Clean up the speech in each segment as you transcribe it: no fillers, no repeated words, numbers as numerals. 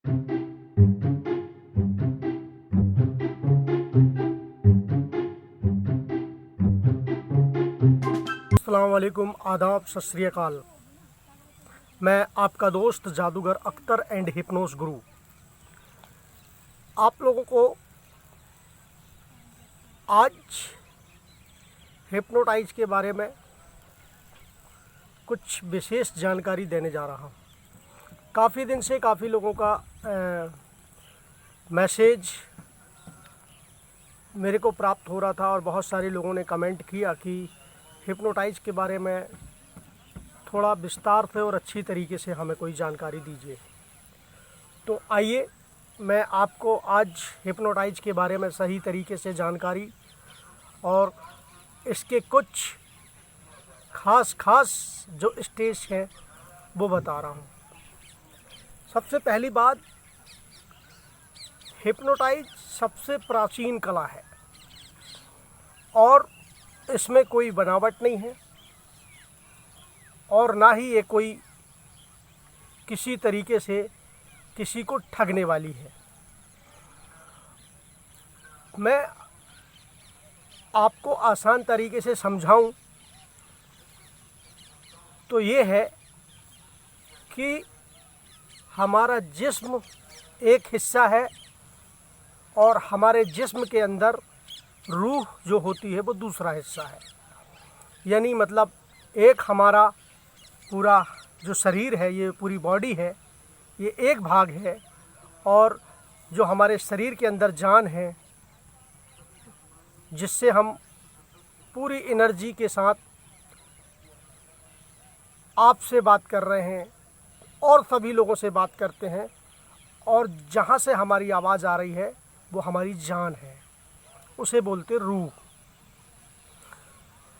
अस्सलाम वालेकुम, आदाब, सत श्री अकाल। मैं आपका दोस्त जादूगर अख्तर एंड हिप्नोस गुरु आप लोगों को आज हिप्नोटाइज के बारे में कुछ विशेष जानकारी देने जा रहा हूँ। काफ़ी दिन से काफ़ी लोगों का मैसेज मेरे को प्राप्त हो रहा था और बहुत सारे लोगों ने कमेंट किया कि हिप्नोटाइज के बारे में थोड़ा विस्तार से और अच्छी तरीके से हमें कोई जानकारी दीजिए। तो आइए मैं आपको आज हिप्नोटाइज के बारे में सही तरीके से जानकारी और इसके कुछ खास जो स्टेज हैं वो बता रहा हूँ। सबसे पहली बात, हिप्नोटाइज सबसे प्राचीन कला है और इसमें कोई बनावट नहीं है और ना ही ये कोई किसी तरीके से किसी को ठगने वाली है। मैं आपको आसान तरीके से समझाऊं तो ये है कि हमारा जिस्म एक हिस्सा है और हमारे जिस्म के अंदर रूह जो होती है वो दूसरा हिस्सा है। यानी मतलब एक हमारा पूरा जो शरीर है, ये पूरी बॉडी है, ये एक भाग है और जो हमारे शरीर के अंदर जान है, जिससे हम पूरी एनर्जी के साथ आपसे बात कर रहे हैं और सभी लोगों से बात करते हैं, और जहाँ से हमारी आवाज़ आ रही है वो हमारी जान है, उसे बोलते रूह।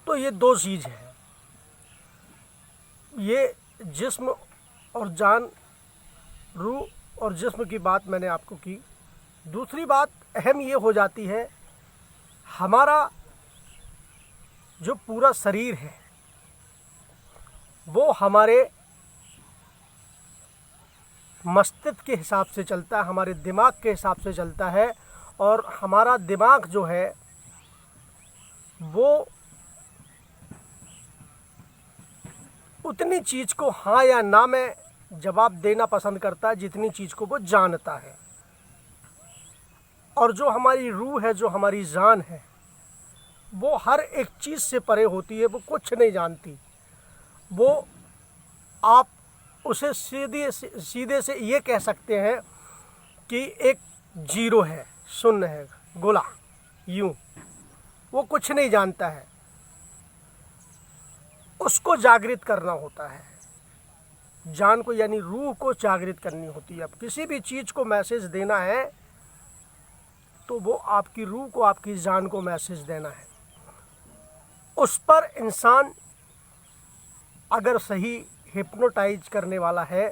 तो ये दो चीज़ है, ये जिस्म और जान, रूह और जिस्म की बात मैंने आपको की। दूसरी बात अहम ये हो जाती है, हमारा जो पूरा शरीर है वो हमारे मस्तिष्क के हिसाब से चलता है, हमारे दिमाग के हिसाब से चलता है। और हमारा दिमाग जो है वो उतनी चीज़ को हाँ या ना में जवाब देना पसंद करता है जितनी चीज़ को वो जानता है। और जो हमारी रूह है, जो हमारी जान है, वो हर एक चीज़ से परे होती है, वो कुछ नहीं जानती। वो आप उसे सीधे से ये कह सकते हैं कि एक जीरो है, शून्य है, गोला, यूं। वो कुछ नहीं जानता है, उसको जागृत करना होता है। जान को यानी रूह को जागृत करनी होती है। अब किसी भी चीज़ को मैसेज देना है तो वो आपकी रूह को, आपकी जान को मैसेज देना है। उस पर इंसान अगर सही हिप्नोटाइज करने वाला है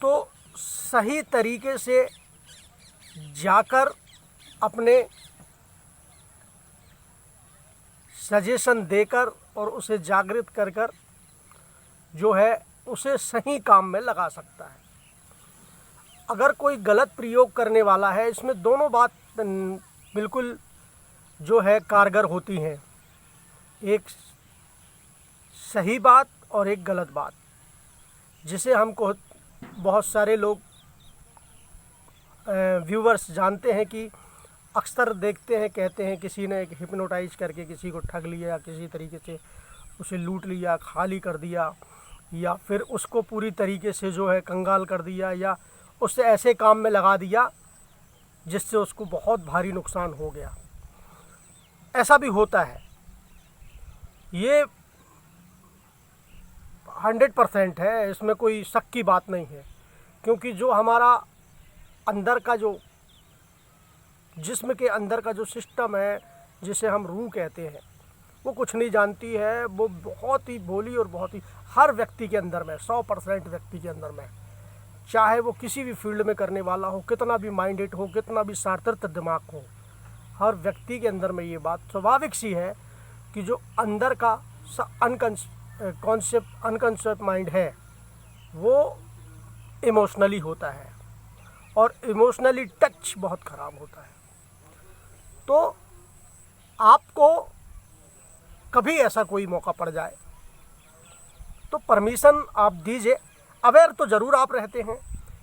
तो सही तरीके से जाकर अपने सजेशन देकर और उसे जागृत कर कर जो है उसे सही काम में लगा सकता है। अगर कोई गलत प्रयोग करने वाला है, इसमें दोनों बात बिल्कुल जो है कारगर होती हैं, एक सही बात और एक गलत बात, जिसे हमको बहुत सारे लोग व्यूवर्स जानते हैं कि अक्सर देखते हैं, कहते हैं किसी ने हिप्नोटाइज करके किसी को ठग लिया या किसी तरीके से उसे लूट लिया, खाली कर दिया, या फिर उसको पूरी तरीके से जो है कंगाल कर दिया, या उससे ऐसे काम में लगा दिया जिससे उसको बहुत भारी नुकसान हो गया। ऐसा भी होता है। ये 100% है, इसमें कोई शक की बात नहीं है। क्योंकि जो हमारा अंदर का, जो जिस्म के अंदर का जो सिस्टम है, जिसे हम रूह कहते हैं, वो कुछ नहीं जानती है। वो बहुत ही भोली और बहुत ही हर व्यक्ति के अंदर में, 100% व्यक्ति के अंदर में, चाहे वो किसी भी फील्ड में करने वाला हो, कितना भी माइंडेड हो, कितना भी शातिर दिमाग हो, हर व्यक्ति के अंदर में ये बात स्वाभाविक सी है कि जो अंदर का अनकॉन्सेप्ट माइंड है वो इमोशनली होता है और इमोशनली टच बहुत ख़राब होता है। तो आपको कभी ऐसा कोई मौका पड़ जाए तो परमिशन आप दीजिए। अवेयर तो ज़रूर आप रहते हैं,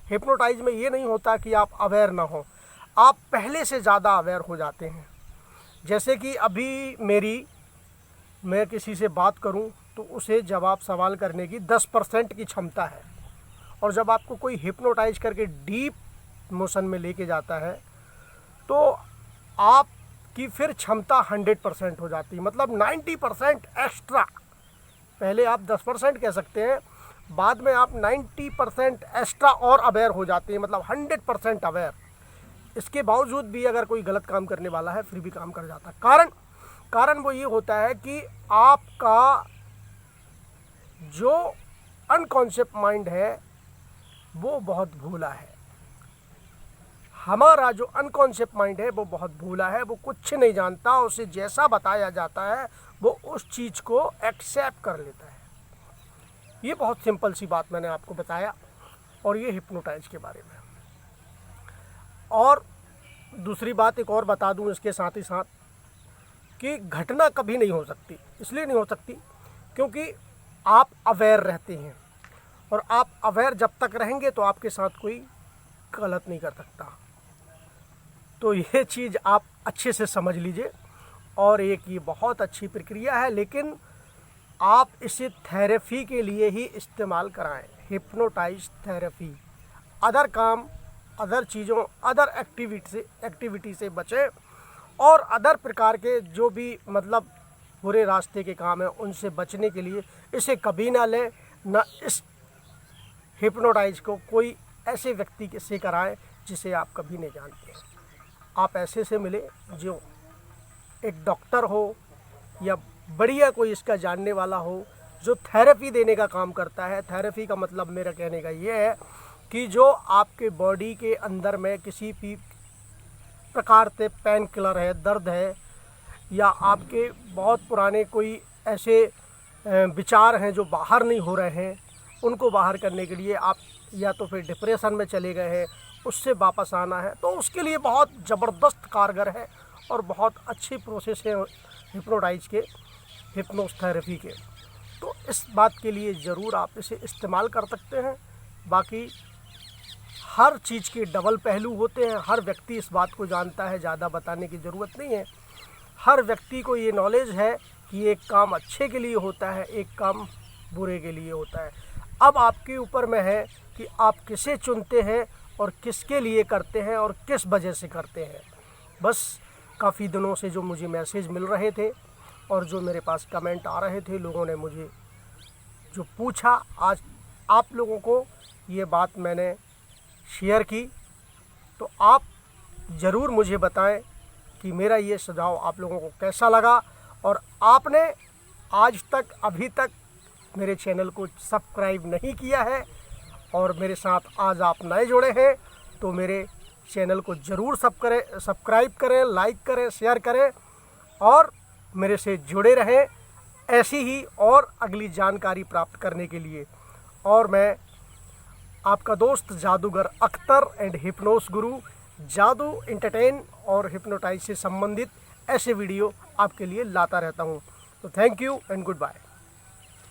हिप्नोटाइज में ये नहीं होता कि आप अवेयर ना हो, आप पहले से ज़्यादा अवेयर हो जाते हैं। जैसे कि अभी मैं किसी से बात करूं तो उसे जवाब सवाल करने की 10% की क्षमता है, और जब आपको कोई हिप्नोटाइज करके डीप मोशन में लेके जाता है तो आपकी फिर क्षमता 100% हो जाती है, मतलब 90% एक्स्ट्रा। पहले आप 10% कह सकते हैं, बाद में आप 90% एक्स्ट्रा और अवेयर हो जाते हैं, मतलब 100% अवेयर। इसके बावजूद भी अगर कोई गलत काम करने वाला है फिर भी काम कर जाता है। कारण वो ये होता है कि आपका जो अनकॉन्शियस माइंड है वो बहुत भोला है। हमारा जो अनकॉन्शियस माइंड है वो बहुत भोला है, वो कुछ नहीं जानता, उसे जैसा बताया जाता है वो उस चीज़ को एक्सेप्ट कर लेता है। ये बहुत सिंपल सी बात मैंने आपको बताया, और ये हिप्नोटाइज के बारे में। और दूसरी बात एक और बता दूं इसके साथ ही साथ कि घटना कभी नहीं हो सकती। इसलिए नहीं हो सकती क्योंकि आप अवेयर रहते हैं, और आप अवेयर जब तक रहेंगे तो आपके साथ कोई गलत नहीं कर सकता। तो ये चीज़ आप अच्छे से समझ लीजिए। और एक ये बहुत अच्छी प्रक्रिया है, लेकिन आप इसे थेरेपी के लिए ही इस्तेमाल कराएं। Hypnotise therapy. अदर काम, अदर चीज़ों, अदर एक्टिविटी से बचें, और अदर प्रकार के जो भी मतलब बुरे रास्ते के काम हैं उनसे बचने के लिए इसे कभी ना लें, ना इस हिप्नोटाइज को कोई ऐसे व्यक्ति से कराएं जिसे आप कभी नहीं जानते। आप ऐसे से मिले जो एक डॉक्टर हो या बढ़िया कोई इसका जानने वाला हो, जो थेरेपी देने का काम करता है। थेरेपी का मतलब मेरा कहने का ये है कि जो आपके बॉडी के अंदर में किसी भी प्रकार से पेन किलर है, दर्द है, या आपके बहुत पुराने कोई ऐसे विचार हैं जो बाहर नहीं हो रहे हैं, उनको बाहर करने के लिए आप या तो फिर डिप्रेशन में चले गए हैं, उससे वापस आना है, तो उसके लिए बहुत ज़बरदस्त कारगर है और बहुत अच्छी प्रोसेस है हिप्नोटाइज के, हिप्नोस थेरेपी के। तो इस बात के लिए ज़रूर आप इसे इस्तेमाल कर सकते हैं। बाकी हर चीज़ के डबल पहलू होते हैं, हर व्यक्ति इस बात को जानता है, ज़्यादा बताने की ज़रूरत नहीं है। हर व्यक्ति को ये नॉलेज है कि एक काम अच्छे के लिए होता है, एक काम बुरे के लिए होता है। अब आपके ऊपर में है कि आप किसे चुनते हैं और किसके लिए करते हैं और किस वजह से करते हैं। बस काफ़ी दिनों से जो मुझे मैसेज मिल रहे थे और जो मेरे पास कमेंट आ रहे थे, लोगों ने मुझे जो पूछा, आज आप लोगों को ये बात मैंने शेयर की। तो आप ज़रूर मुझे बताएं कि मेरा ये सुझाव आप लोगों को कैसा लगा, और आपने आज तक अभी तक मेरे चैनल को सब्सक्राइब नहीं किया है और मेरे साथ आज आप नए जुड़े हैं, तो मेरे चैनल को ज़रूर सब्सक्राइब करें, लाइक करें, शेयर करें, और मेरे से जुड़े रहें ऐसी ही और अगली जानकारी प्राप्त करने के लिए। और मैं आपका दोस्त जादूगर अख्तर एंड हिप्नोस गुरु, जादू, एंटरटेन और हिप्नोटाइज से संबंधित ऐसे वीडियो आपके लिए लाता रहता हूँ। तो thank you and good bye.